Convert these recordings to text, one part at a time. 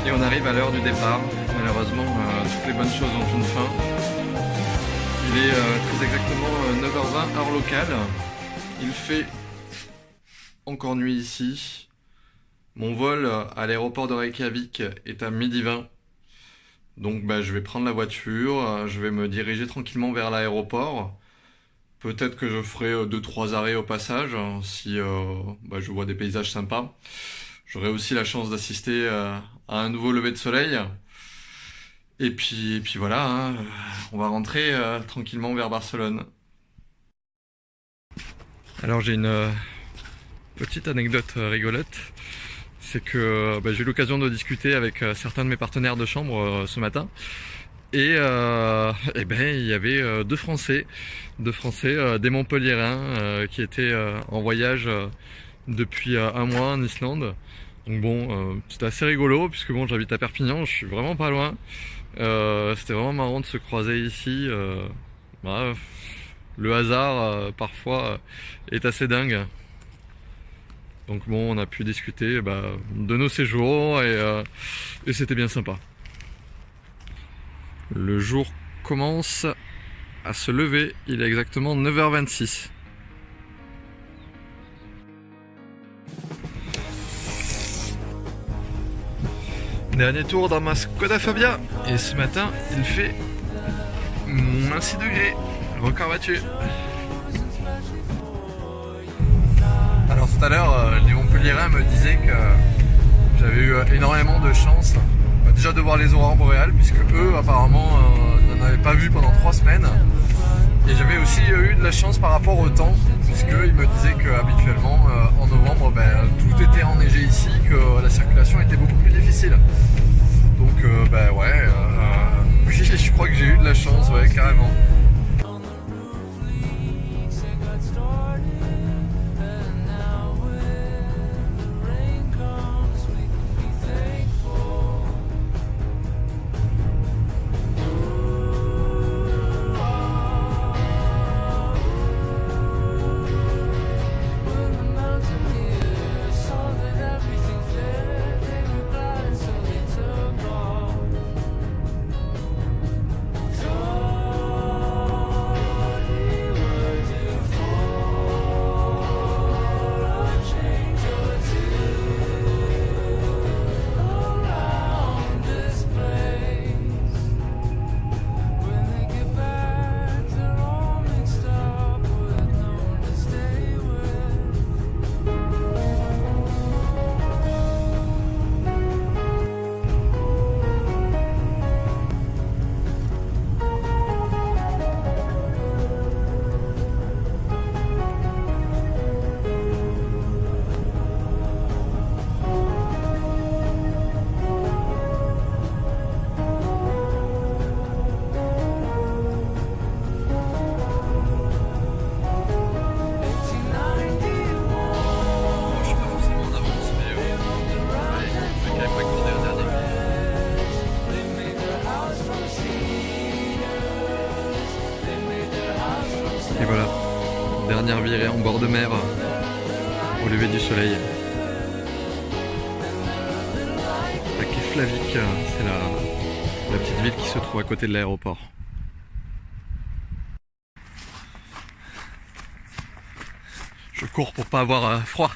Et on arrive à l'heure du départ. Malheureusement, toutes les bonnes choses ont une fin. Il est très exactement 9h20 heure locale. Il fait encore nuit ici. Mon vol à l'aéroport de Reykjavik est à 12h20. Donc je vais prendre la voiture, je vais me diriger tranquillement vers l'aéroport. Peut-être que je ferai 2-3 arrêts au passage, si je vois des paysages sympas. J'aurai aussi la chance d'assister à un nouveau lever de soleil. Et puis voilà, hein, on va rentrer tranquillement vers Barcelone. Alors j'ai une petite anecdote rigolote. C'est que j'ai eu l'occasion de discuter avec certains de mes partenaires de chambre ce matin. Et il y avait deux Français, des Montpelliérains qui étaient en voyage depuis un mois en Islande. Donc bon, c'était assez rigolo puisque bon, j'habite à Perpignan, je suis vraiment pas loin. C'était vraiment marrant de se croiser ici. Le hasard parfois est assez dingue. Donc bon, on a pu discuter de nos séjours et c'était bien sympa. Le jour commence à se lever, il est exactement 9h26. Dernier tour dans ma Skoda Fabia et ce matin il fait moins 6 degrés, record battu. Alors tout à l'heure, les Montpelliérains me disaient que j'avais eu énormément de chance déjà de voir les aurores boréales, puisque eux apparemment n'en avaient pas vu pendant 3 semaines. Et j'avais aussi eu de la chance par rapport au temps, puisqu'ils me disaient qu'habituellement en novembre tout était enneigé ici, que la circulation était beaucoup plus difficile. Donc oui, je crois que j'ai eu de la chance, ouais, carrément. Et voilà, dernière virée en bord de mer au lever du soleil. À Keflavik, c'est la petite ville qui se trouve à côté de l'aéroport. Je cours pour pas avoir froid.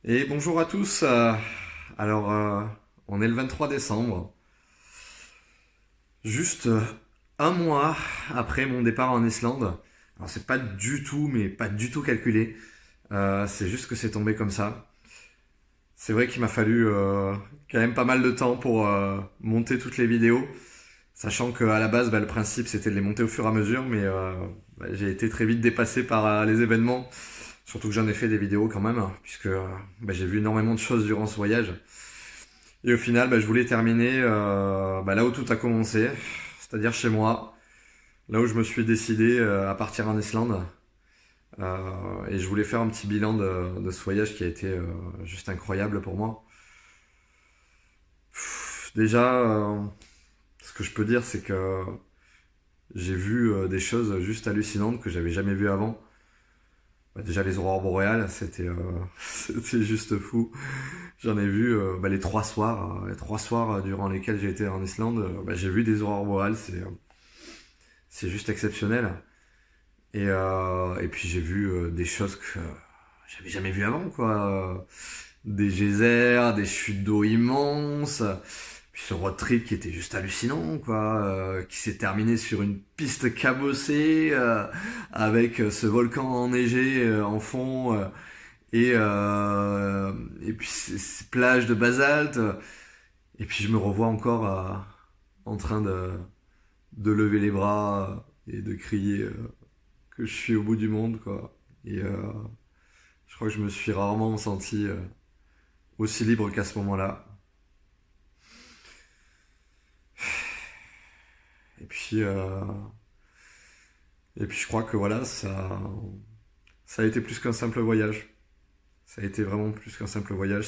Et bonjour à tous. On est le 23 décembre. Juste un mois après mon départ en Islande. Alors c'est pas du tout, mais pas du tout calculé. C'est juste que c'est tombé comme ça. C'est vrai qu'il m'a fallu quand même pas mal de temps pour monter toutes les vidéos. Sachant qu'à la base, le principe c'était de les monter au fur et à mesure. Mais j'ai été très vite dépassé par les événements. Surtout que j'en ai fait des vidéos quand même, puisque j'ai vu énormément de choses durant ce voyage. Et au final, je voulais terminer là où tout a commencé, c'est-à-dire chez moi, là où je me suis décidé à partir en Islande. Et je voulais faire un petit bilan de ce voyage qui a été juste incroyable pour moi. Déjà, ce que je peux dire, c'est que j'ai vu des choses juste hallucinantes que j'avais jamais vues avant. Déjà les aurores boréales, c'était juste fou. J'en ai vu les 3 soirs durant lesquels j'ai été en Islande. J'ai vu des aurores boréales, c'est juste exceptionnel. Et puis j'ai vu des choses que j'avais jamais vues avant, quoi. Des geysers, des chutes d'eau immenses. Puis ce road trip qui était juste hallucinant, quoi, qui s'est terminé sur une piste cabossée, avec ce volcan enneigé en fond, et puis ces plages de basalte. Et puis je me revois encore en train de lever les bras et de crier que je suis au bout du monde, quoi. Et je crois que je me suis rarement senti aussi libre qu'à ce moment-là. Et puis je crois que voilà, ça a été plus qu'un simple voyage. Ça a été vraiment plus qu'un simple voyage.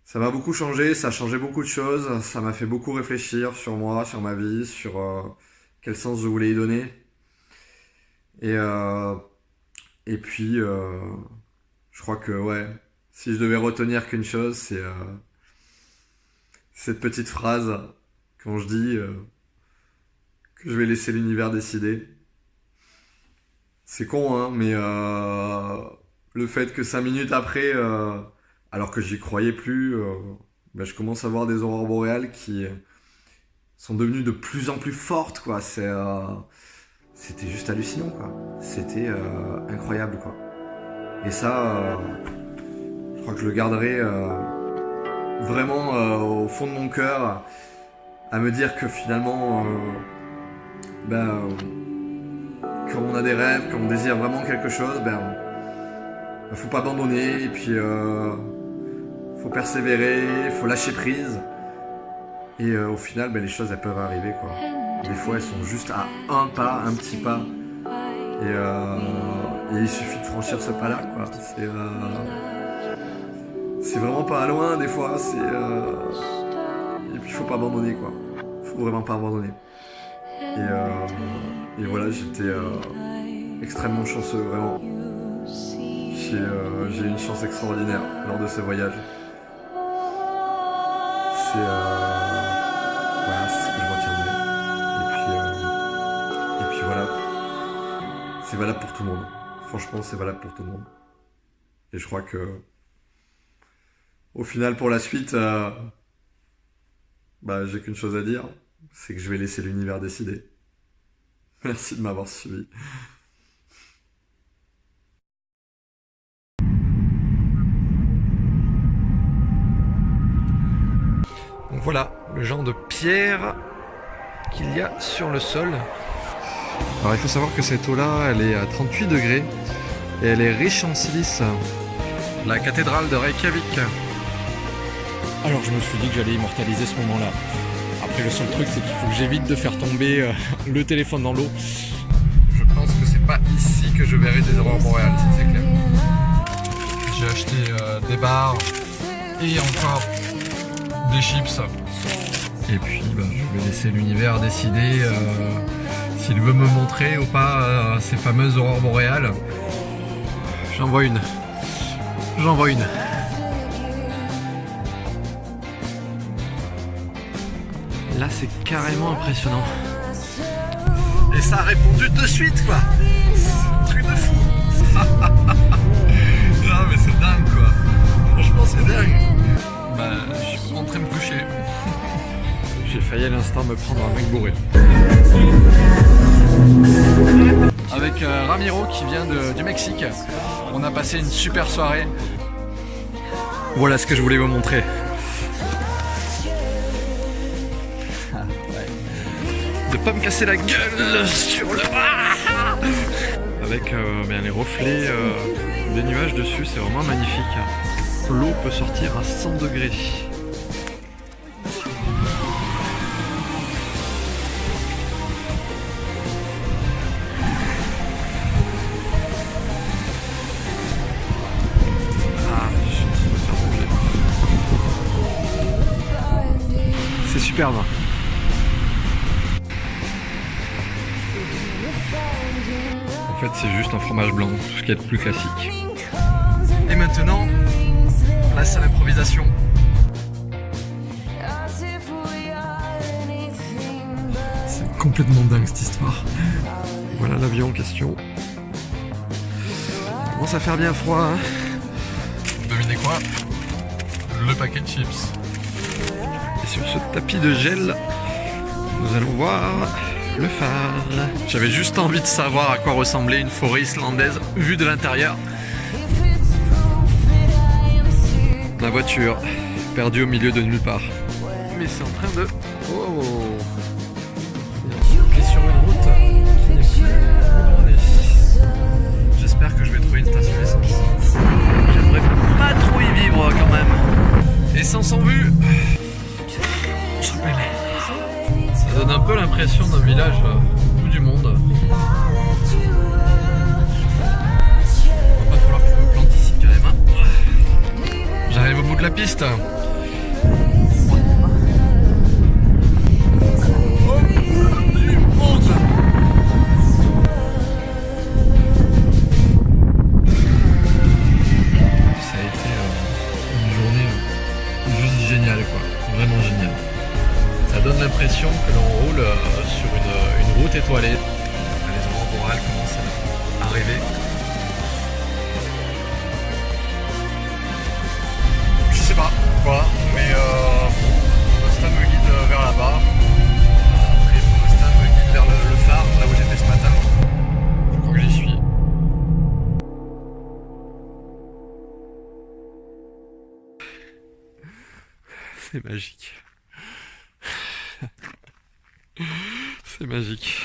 Ça m'a beaucoup changé, ça a changé beaucoup de choses. Ça m'a fait beaucoup réfléchir sur moi, sur ma vie, sur quel sens je voulais y donner. Et puis je crois que si je devais retenir qu'une chose, c'est cette petite phrase. Quand je dis que je vais laisser l'univers décider. C'est con, hein, mais le fait que 5 minutes après, alors que j'y croyais plus, je commence à voir des aurores boréales qui sont devenues de plus en plus fortes, quoi. C'était juste hallucinant, quoi. C'était incroyable, quoi. Et ça, je crois que je le garderai vraiment au fond de mon cœur. À me dire que finalement, quand on a des rêves, quand on désire vraiment quelque chose, faut pas abandonner, et puis faut persévérer, faut lâcher prise. Et au final, les choses elles peuvent arriver, quoi. Des fois elles sont juste à un pas, un petit pas. Et il suffit de franchir ce pas là, quoi. C'est vraiment pas loin des fois, et puis faut pas abandonner, quoi. Faut vraiment pas abandonner. Et voilà, j'étais extrêmement chanceux, vraiment. J'ai eu une chance extraordinaire lors de ce voyage. Voilà, c'est ce que je retiendrai. Et puis voilà. C'est valable pour tout le monde. Franchement, c'est valable pour tout le monde. Et je crois que au final, pour la suite, j'ai qu'une chose à dire, c'est que je vais laisser l'univers décider. Merci de m'avoir suivi. Donc voilà, le genre de pierre qu'il y a sur le sol. Alors il faut savoir que cette eau-là, elle est à 38 degrés et elle est riche en silice. La cathédrale de Reykjavik. Alors je me suis dit que j'allais immortaliser ce moment-là. Après le seul truc c'est qu'il faut que j'évite de faire tomber le téléphone dans l'eau. Je pense que c'est pas ici que je verrai des aurores boréales, c'est clair. J'ai acheté des bars et encore des chips. Et puis je vais laisser l'univers décider s'il veut me montrer ou pas ces fameuses aurores boréales. J'en vois une. Là c'est carrément impressionnant. Et ça a répondu de suite, quoi. C'est un truc de fou. Non mais c'est C'est dingue. Bah, je suis rentré me coucher. J'ai failli à l'instant me prendre un mec bourré. Avec Ramiro qui vient du Mexique. On a passé une super soirée. Voilà ce que je voulais vous montrer. De pas me casser la gueule sur le... Avec bien les reflets des nuages dessus, c'est vraiment magnifique. L'eau peut sortir à 100 degrés. C'est superbe. En fait, c'est juste un fromage blanc, ce qui est le plus classique. Et maintenant, place à l'improvisation. C'est complètement dingue cette histoire. Voilà l'avion en question. Il commence à faire bien froid. Hein. Devinez quoi? Le paquet de chips. Et sur ce tapis de gel, nous allons voir le phare. J'avais juste envie de savoir à quoi ressemblait une forêt islandaise vue de l'intérieur. La voiture, perdue au milieu de nulle part. Mais c'est en train de... Oh. On est sur une route qui n'est plus goudronnée. J'espère que je vais trouver une station essence. J'aimerais pas trop y vivre quand même. Essence en vue. Je rappelle. Ça donne un peu l'impression d'un village au bout du monde. Va pas falloir que je me plante ici quand même. Hein. J'arrive au bout de la piste. Génial quoi, vraiment génial. Ça donne l'impression que l'on roule sur une route étoilée. Les aurores boréales commencent à arriver. Je sais pas quoi, mais mon instinct me guide vers là-bas. Après mon instinct me guide vers le phare, là où j'étais ce matin. Je crois que j'y suis. C'est magique. C'est magique.